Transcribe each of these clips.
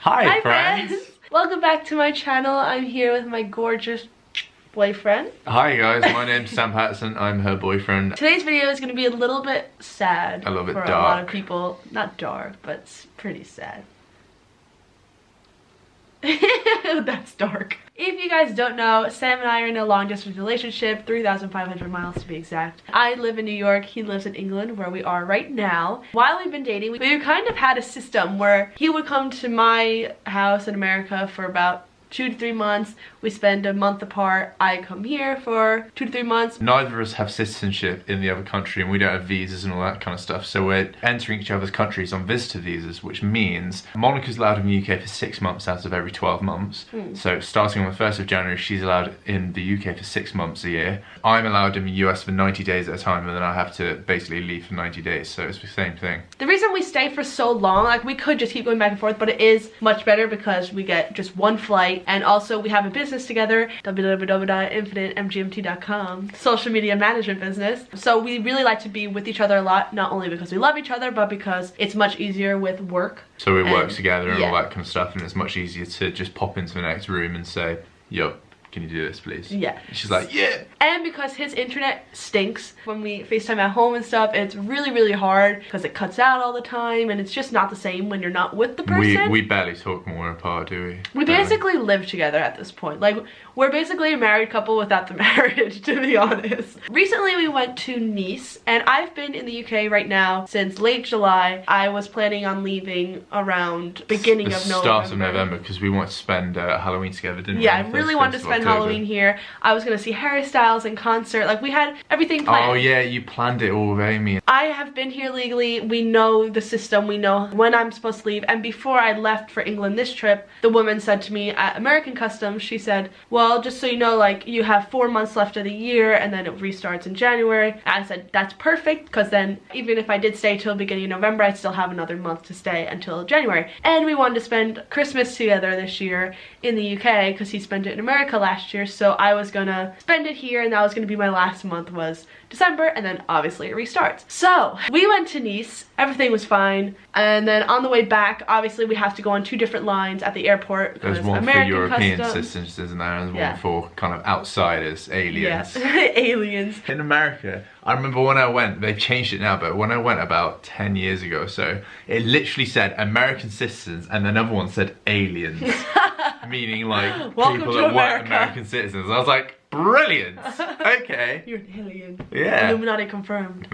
Hi friends! Welcome back to my channel. I'm here with my gorgeous boyfriend. Hi guys, my name's Sam Patterson. I'm her boyfriend. Today's video is going to be a little bit sad. A little bit for dark. a lot of people. Not dark, but it's pretty sad. That's dark. If you guys don't know, Sam and I are in a long distance relationship, 3,500 miles to be exact. I live in New York, he lives in England, where we are right now. While we've been dating, we kind of had a system where he would come to my house in America for about 2 to 3 months. We spend a month apart. I come here for 2 to 3 months. Neither of us have citizenship in the other country and we don't have visas and all that kind of stuff, so we're entering each other's countries on visitor visas, which means Monica's allowed in the UK for 6 months out of every 12 months. So starting on the 1st of January, she's allowed in the UK for 6 months a year. I'm allowed in the US for 90 days at a time, and then I have to basically leave for 90 days, so it's the same thing. The reason we stay for so long, like we could just keep going back and forth, but it is much better because we get just one flight, and also we have a business together, www.infiniteMGMT.com, social media management business. So we really like to be with each other a lot, not only because we love each other, but because it's much easier with work. So we work together and all that kind of stuff, and it's much easier to just pop into the next room and say, yo, can you do this please? Yeah. And she's like, yeah. And because his internet stinks when we FaceTime at home and stuff, it's really hard because it cuts out all the time, and it's just not the same when you're not with the person. We barely talk when we're apart, do we? We basically live together at this point. Like, we're basically a married couple without the marriage, to be honest. Recently we went to Nice, and I've been in the UK right now since late July. I was planning on leaving around beginning of November. Start of November, because we wanted to spend Halloween together, didn't we? Yeah, I really wanted to spend Halloween here. I was gonna see Harry Styles in concert. Like, we had everything planned. Oh yeah, you planned it all with Amy. I have been here legally. We know the system. We know when I'm supposed to leave. And before I left for England this trip, the woman said to me at American Customs, she said, well, just so you know, like, you have 4 months left of the year and then it restarts in January. And I said, that's perfect, because then even if I did stay till the beginning of November, I'd still have another month to stay until January. And we wanted to spend Christmas together this year in the UK because he spent it in America last year. So I was gonna spend it here, and that was gonna be my last month was December, and then obviously it restarts. So we went to Nice, everything was fine, and then on the way back, obviously we have to go on 2 different lines at the airport. There's one American for European Customs. citizens, isn't there? And one for kind of outsiders, aliens. Yeah. Aliens. In America, I remember when I went, they've changed it now, but when I went about 10 years ago or so, it literally said American citizens, and another one said aliens. Meaning like people that weren't American citizens. I was like, brilliant! Okay. You're an alien. Yeah. Illuminati confirmed.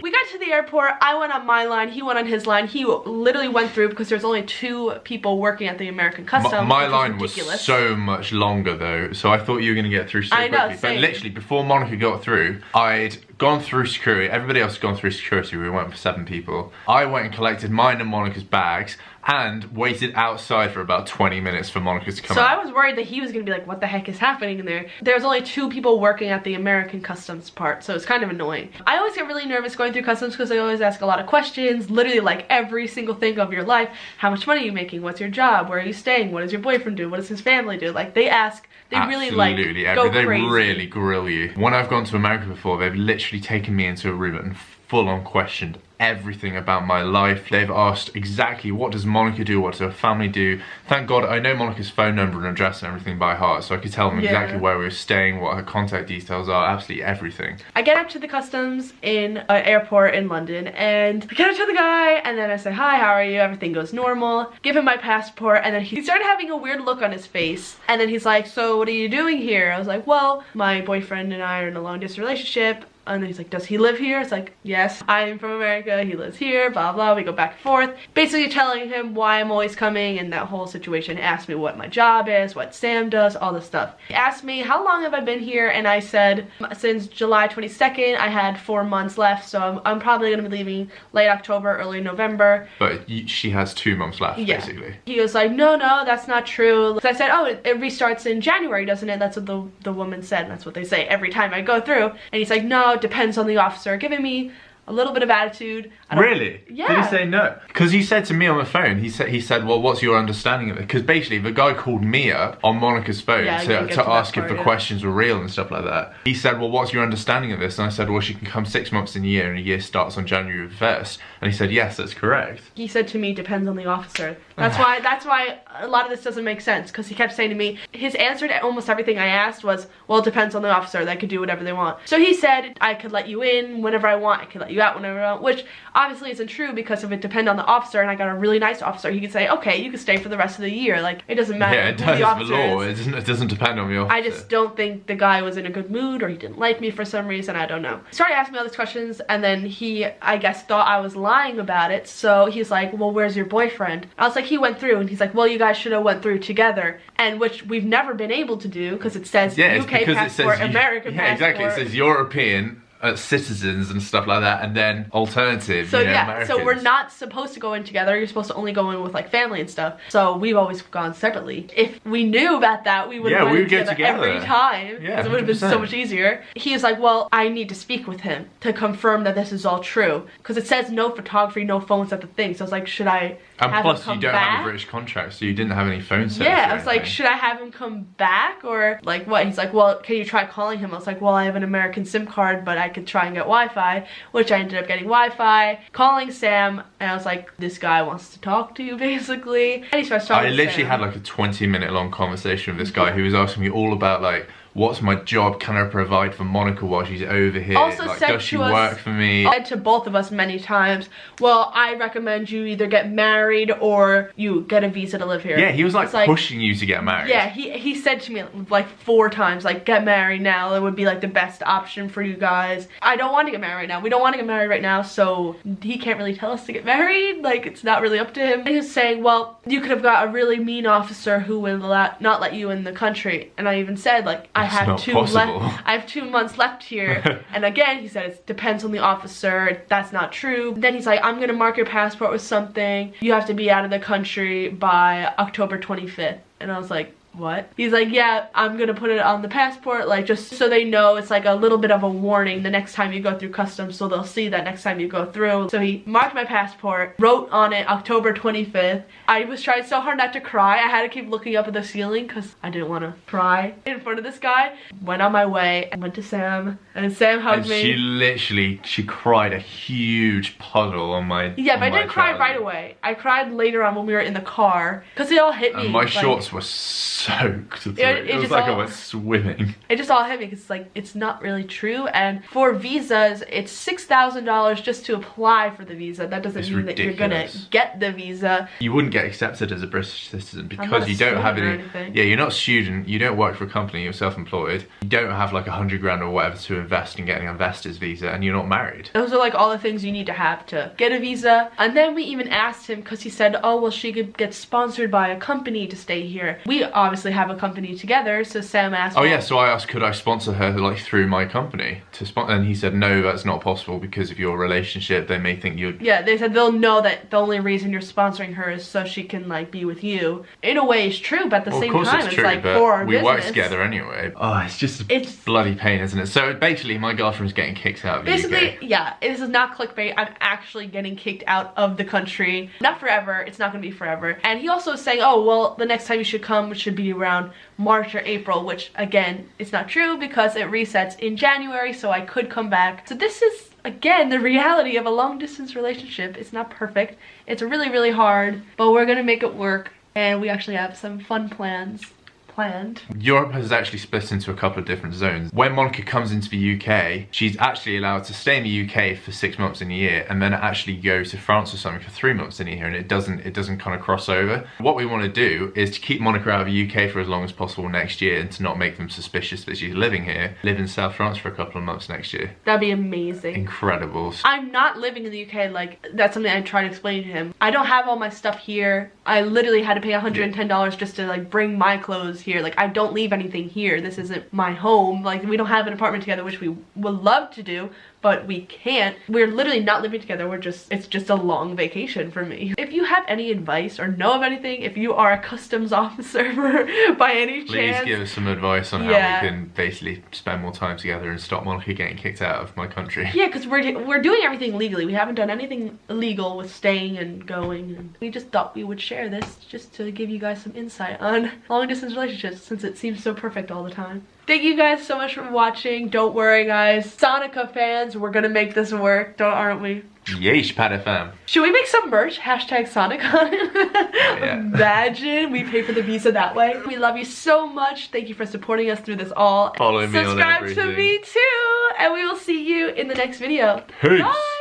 We got to the airport, I went on my line, he went on his line. He literally went through because there's only 2 people working at the American Customs. My line was so much longer though, so I thought you were going to get through so quickly. But literally, before Monica got through, I'd gone through security. Everybody else had gone through security. We went for 7 people. I went and collected mine and Monica's bags and waited outside for about 20 minutes for Monica to come out. So I was worried that he was gonna be like, what the heck is happening in there? There's only 2 people working at the American Customs part, so it's kind of annoying. I always get really nervous going through customs because they always ask a lot of questions, literally like every single thing of your life. How much money are you making? What's your job? Where are you staying? What does your boyfriend do? What does his family do? Like, they ask, they really like go crazy. They really grill you. When I've gone to America before, they've literally taken me into a room and full-on questioned everything about my life. They've asked exactly, what does Monica do, what does her family do. Thank God I know Monica's phone number and address and everything by heart, so I could tell them exactly where we were staying, what her contact details are, absolutely everything. I get up to the customs in an airport in London, and I get up to the guy, and then I say, hi, how are you? Everything goes normal. Give him my passport, and then he started having a weird look on his face, and then he's like, so what are you doing here? I was like, well, my boyfriend and I are in a long distance relationship. And then he's like, does he live here? It's like, yes, I'm from America, he lives here, blah blah. We go back and forth, basically telling him why I'm always coming and that whole situation. He asked me what my job is, what Sam does, all this stuff. He asked me, how long have I been here? And I said, since July 22nd, I had 4 months left, so I'm probably gonna be leaving late October, early November. But she has 2 months left, basically. He was like, no, that's not true. So I said, oh, it restarts in January, doesn't it? That's what the woman said, and that's what they say every time I go through. And he's like, no, it depends on the officer giving me a little bit of attitude. Really? Yeah. Did he say no? Because he said to me on the phone, he said, well, what's your understanding of it? Because basically the guy called me up on Monica's phone to ask if the questions were real and stuff like that. He said, well, what's your understanding of this? And I said, well, she can come 6 months in a year and a year starts on January 1st. And he said, yes, that's correct. He said to me, depends on the officer. That's why a lot of this doesn't make sense, because he kept saying to me, his answer to almost everything I asked was, well, it depends on the officer. They could do whatever they want. So he said, I could let you in whenever I want. I could let you out whenever I want, which obviously isn't true, because if it depended on the officer and I got a really nice officer, he could say, okay, you can stay for the rest of the year. Like, it doesn't matter. Yeah, it does the law. It doesn't depend on the officer. I just don't think the guy was in a good mood, or he didn't like me for some reason. I don't know. He started asking me all these questions, and then he, I guess, thought I was lying about it. So he's like, well, where's your boyfriend? I was like, he went through, and he's like, well, you guys should have went through together, and which we've never been able to do, because it says UK passport, American passport. Yeah, exactly. It says European citizens and stuff like that, and then alternative. So yeah, Americans. So we're not supposed to go in together. You're supposed to only go in with like family and stuff. So we've always gone separately. If we knew about that, we would have went together every time, because it would have been so much easier. He was like, well, I need to speak with him to confirm that this is all true, because it says no photography, no phones at the thing. So I was like, should I and have plus him come you don't back? have a British contract, so you didn't have any phone service. Yeah, I was like, should I have him come back, or like what? He's like, well, can you try calling him? I was like, well, I have an American SIM card, but I could try and get Wi-Fi, which I ended up getting Wi-Fi, calling Sam, and I was like, this guy wants to talk to you, basically. And he starts talking to Sam. I literally had like a 20-minute long conversation with this guy who was asking me all about like, what's my job? Can I provide for Monica while she's over here? Also like, said does she work for me? Said to both of us many times, well, I recommend you either get married or you get a visa to live here. Yeah, he was like pushing you to get married. Yeah, he said to me like 4 times, like, get married now. It would be like the best option for you guys. I don't want to get married right now. We don't want to get married right now, so he can't really tell us to get married. Like, it's not really up to him. And he was saying, well, you could have got a really mean officer who will not let you in the country. And I even said, like, I have 2 months left here. And again, he said it depends on the officer. That's not true. Then he's like, I'm gonna mark your passport with something. You have to be out of the country by October 25th. And I was like, what? He's like, yeah, I'm gonna put it on the passport, like, just so they know. It's like a little bit of a warning the next time you go through customs, so they'll see that next time you go through. So he marked my passport, wrote on it October 25th. I was trying so hard not to cry. I had to keep looking up at the ceiling because I didn't want to cry in front of this guy. Went on my way and went to Sam, and Sam hugged me. She cried a huge puddle on my but I didn't cry right away. I cried later on when we were in the car, because it all hit me. And my shorts were soaked. It was like I went swimming. It just all hit me, because like, it's not really true. And for visas, it's $6,000 just to apply for the visa. That doesn't mean that you're gonna get the visa. You wouldn't get accepted as a British citizen because you don't have any. Yeah, you're not a student. You don't work for a company. You're self-employed. You don't have like 100 grand or whatever to invest in getting an investor's visa, and you're not married. Those are like all the things you need to have to get a visa. And then we even asked him, because he said, oh, well, she could get sponsored by a company to stay here. We obviously have a company together, so Sam asked, oh yeah, so I asked, could I sponsor her like through my company to sponsor, and he said, no, that's not possible, because of your relationship, they may think you're... Yeah, they said they'll know that the only reason you're sponsoring her is so she can like be with you. In a way, it's true, but at the same time, it's like for our business. We work together anyway. Oh, it's just a bloody pain, isn't it? So basically, my girlfriend's getting kicked out of the UK. Yeah, this is not clickbait. I'm actually getting kicked out of the country. Not forever. It's not gonna be forever. And he also is saying, oh, well, the next time you should come should be around March or April, which again, it's not true, because it resets in January, so I could come back. So this is, again, the reality of a long distance relationship. It's not perfect. It's really, really hard, but we're gonna make it work, and we actually have some fun plans planned. Europe has actually split into a couple of different zones. When Monica comes into the UK, she's actually allowed to stay in the UK for 6 months in a year, and then actually go to France or something for 3 months in a year, and it doesn't kind of cross over. What we want to do is to keep Monica out of the UK for as long as possible next year, and to not make them suspicious that she's living here. Live in South France for a couple of months next year. That'd be amazing. Incredible. I'm not living in the UK, like, that's something I try to explain to him. I don't have all my stuff here. I literally had to pay $110 just to like bring my clothes here. Like, I don't leave anything here. This isn't my home. Like, we don't have an apartment together, which we would love to do, but we can't. We're literally not living together. It's just a long vacation for me. If you have any advice or know of anything, if you are a customs officer by any chance, please give us some advice on how we can basically spend more time together and stop Monica getting kicked out of my country. Yeah, because we're doing everything legally. We haven't done anything illegal with staying and going. And we just thought we would share this just to give you guys some insight on long distance relationships, since it seems so perfect all the time. Thank you guys so much for watching. Don't worry, guys. Sonica fans, we're gonna make this work, aren't we? Yeesh, Pat FM. Should we make some merch? Hashtag Sonicon. Yeah. Imagine we pay for the visa that way. We love you so much. Thank you for supporting us through this all. Follow me on everything. Subscribe to me too. And we will see you in the next video. Peace. Bye.